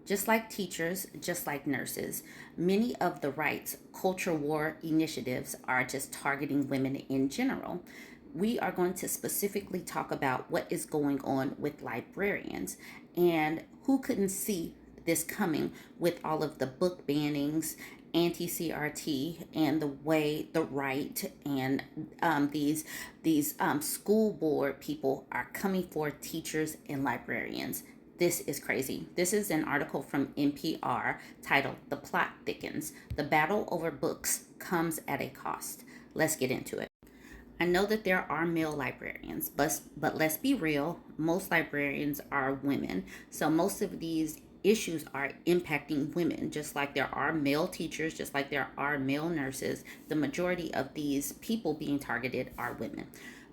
Just like teachers, just like nurses, many of the right's culture war initiatives are just targeting women in general. We are going to specifically talk about what is going on with librarians and who couldn't see this coming with all of the book bannings, anti CRT, and the way the right and these school board people are coming for teachers and librarians. This is crazy. This is an article from NPR titled "The Plot Thickens. The Battle Over Books Comes at a Cost." Let's get into it. I know that there are male librarians, but let's be real, most librarians are women. So most of these issues are impacting women, just like there are male teachers, just like there are male nurses. The majority of these people being targeted are women.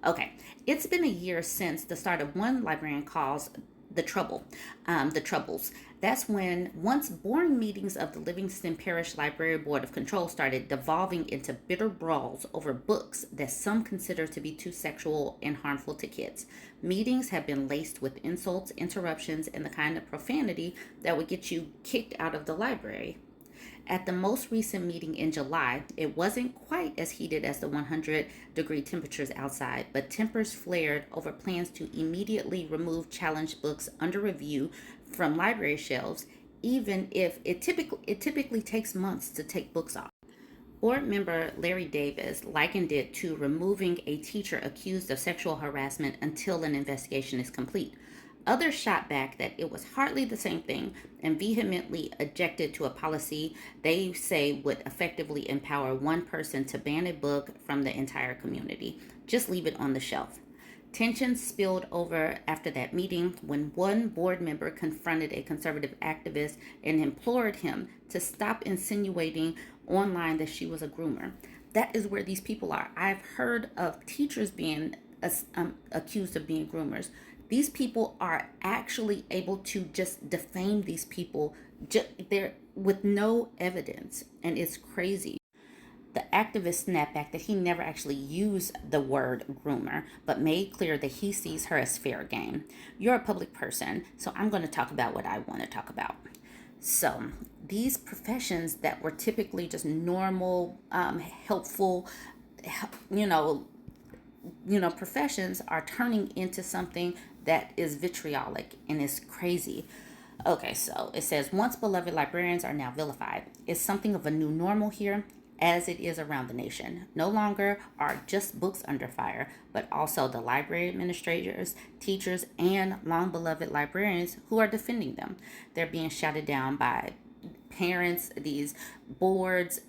Okay, it's been a year since the start of one librarian calls the troubles. That's when once boring meetings of the Livingston Parish Library Board of Control started devolving into bitter brawls over books that some consider to be too sexual and harmful to kids. Meetings have been laced with insults, interruptions, and the kind of profanity that would get you kicked out of the library. At the most recent meeting in July, it wasn't quite as heated as the 100-degree temperatures outside, but tempers flared over plans to immediately remove challenged books under review from library shelves, even if it typically takes months to take books off. Board member Larry Davis likened it to removing a teacher accused of sexual harassment until an investigation is complete. Others shot back that it was hardly the same thing and vehemently objected to a policy they say would effectively empower one person to ban a book from the entire community. Just leave it on the shelf. Tensions spilled over after that meeting when one board member confronted a conservative activist and implored him to stop insinuating online that she was a groomer. That is where these people are. I've heard of teachers being accused of being groomers. These people are actually able to just defame these people there with no evidence, and it's crazy. The activist snapped back that he never actually used the word groomer, but made clear that he sees her as fair game. You're a public person, so I'm going to talk about what I want to talk about. So, these professions that were typically just normal, helpful, you know, professions are turning into something that is vitriolic and is crazy. Okay, so it says once beloved librarians are now vilified. It's something of a new normal here, as it is around the nation. No longer are just books under fire, but also the library administrators, teachers, and long beloved librarians who are defending them. They're being shouted down by parents, these boards,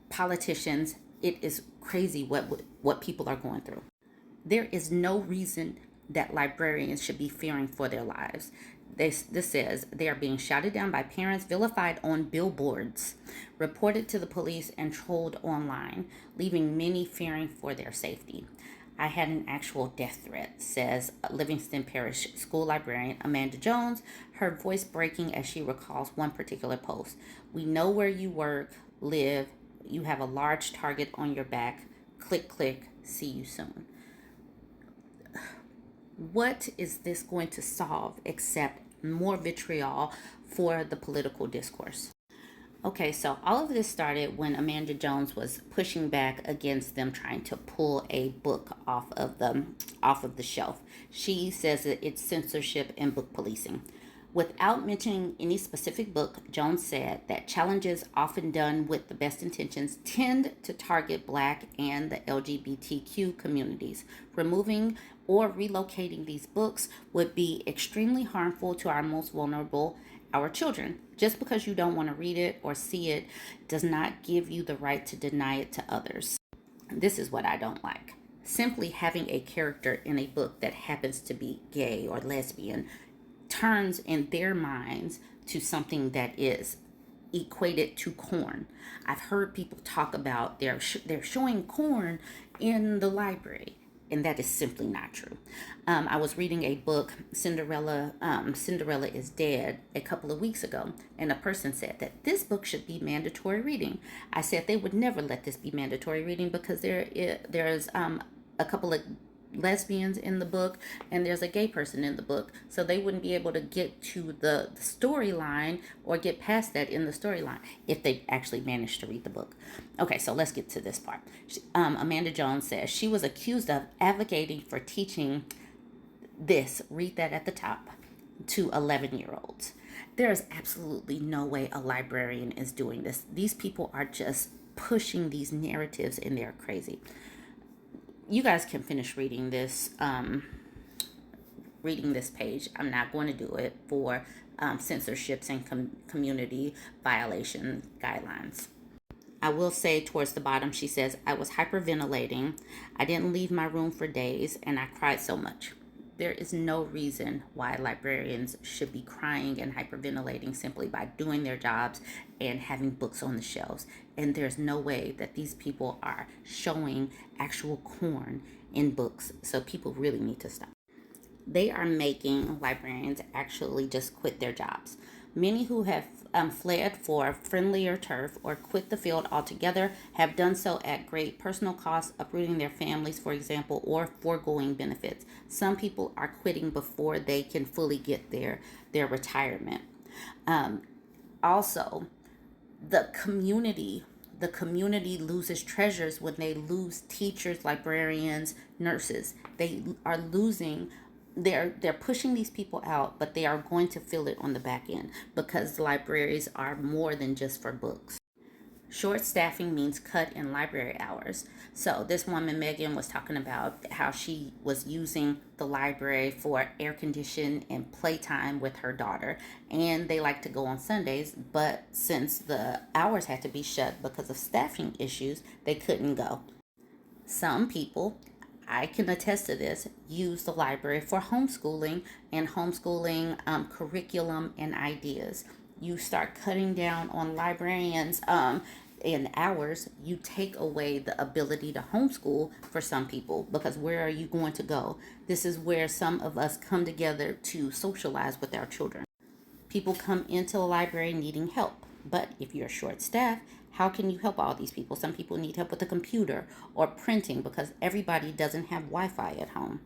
politicians. It is crazy what people are going through. There is no reason that librarians should be fearing for their lives. This says they are being shouted down by parents, vilified on billboards, reported to the police, and trolled online, leaving many fearing for their safety. I had an actual death threat, says Livingston Parish School Librarian Amanda Jones, her voice breaking as she recalls one particular post. We know where you work, live, you have a large target on your back. Click, click, see you soon. What is this going to solve except more vitriol for the political discourse? Okay, so all of this started when Amanda Jones was pushing back against them trying to pull a book off of the shelf. She says that it's censorship and book policing. Without mentioning any specific book, Jones said that challenges often done with the best intentions tend to target Black and the LGBTQ communities. Removing or relocating these books would be extremely harmful to our most vulnerable, our children. Just because you don't want to read it or see it does not give you the right to deny it to others. This is what I don't like. Simply having a character in a book that happens to be gay or lesbian turns in their minds to something that is equated to corn. I've heard people talk about they're showing corn in the library, and that is simply not true. I was reading a book, Cinderella is Dead, a couple of weeks ago, and a person said that this book should be mandatory reading. I said they would never let this be mandatory reading because there's a couple of lesbians in the book and there's a gay person in the book, so they wouldn't be able to get to the storyline or get past that in the storyline if they actually managed to read the book. Okay, so let's get to this part. Amanda Jones says she was accused of advocating for teaching this, read that at the top, to 11-year-olds. There is absolutely no way a librarian is doing this. These people are just pushing these narratives and they're crazy. You guys can finish reading this page. I'm not going to do it for censorships and community violation guidelines. I will say towards the bottom, she says, I was hyperventilating. I didn't leave my room for days and I cried so much. There is no reason why librarians should be crying and hyperventilating simply by doing their jobs and having books on the shelves. And there's no way that these people are showing actual corn in books. So people really need to stop. They are making librarians actually just quit their jobs. Many who have fled for friendlier turf or quit the field altogether have done so at great personal cost, uprooting their families, for example, or foregoing benefits. Some people are quitting before they can fully get their retirement. Also, the community loses treasures when they lose teachers, librarians, nurses. They are losing, they're pushing these people out, but they are going to feel it on the back end because libraries are more than just for books. Short staffing means cut in library hours. So this woman, Megan, was talking about how she was using the library for air condition and playtime with her daughter. And they like to go on Sundays, but since the hours had to be shut because of staffing issues, they couldn't go. Some people, I can attest to this, use the library for homeschooling and homeschooling curriculum and ideas. You start cutting down on librarians in hours, you take away the ability to homeschool for some people because where are you going to go? This is where some of us come together to socialize with our children. People come into the library needing help, but if you're short staffed, how can you help all these people? Some people need help with a computer or printing because everybody doesn't have Wi-Fi at home.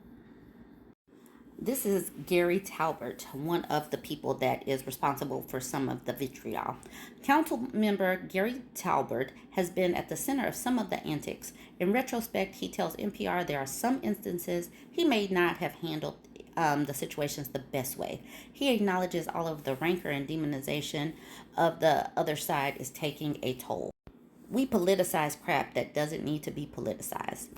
This is Gary Talbert, one of the people that is responsible for some of the vitriol. Council member Gary Talbert has been at the center of some of the antics. In retrospect, he tells NPR there are some instances he may not have handled the situations the best way. He acknowledges all of the rancor and demonization of the other side is taking a toll. We politicize crap that doesn't need to be politicized.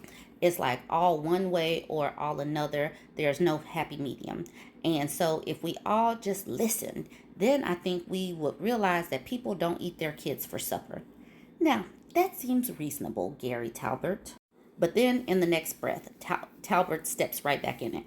It's like all one way or all another. There's no happy medium. And so if we all just listened, then I think we would realize that people don't eat their kids for supper. Now, that seems reasonable, Gary Talbert. But then in the next breath, Talbert steps right back in it.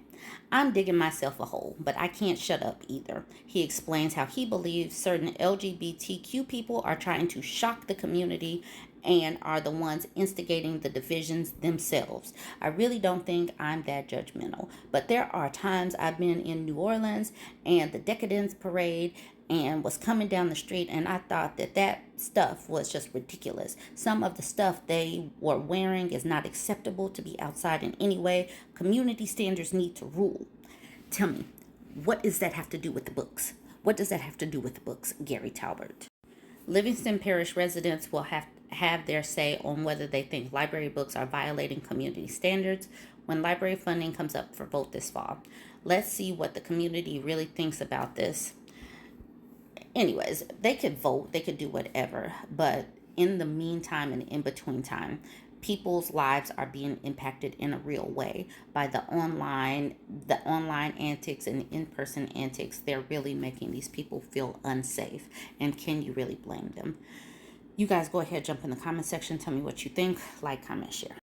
I'm digging myself a hole, but I can't shut up either. He explains how he believes certain LGBTQ people are trying to shock the community and are the ones instigating the divisions themselves. I really don't think I'm that judgmental, but there are times I've been in New Orleans and the Decadence Parade and was coming down the street and I thought that stuff was just ridiculous. Some of the stuff they were wearing is not acceptable to be outside in any way. Community standards need to rule. Tell me, what does that have to do with the books? What does that have to do with the books, Gary Talbert? Livingston Parish residents will have their say on whether they think library books are violating community standards when library funding comes up for vote this fall. Let's see what the community really thinks about this. Anyways, they could vote, they could do whatever, but in the meantime and in between time, people's lives are being impacted in a real way by the online antics and in-person antics. They're really making these people feel unsafe, and can you really blame them? You guys go ahead, jump in the comment section, tell me what you think, like, comment, share.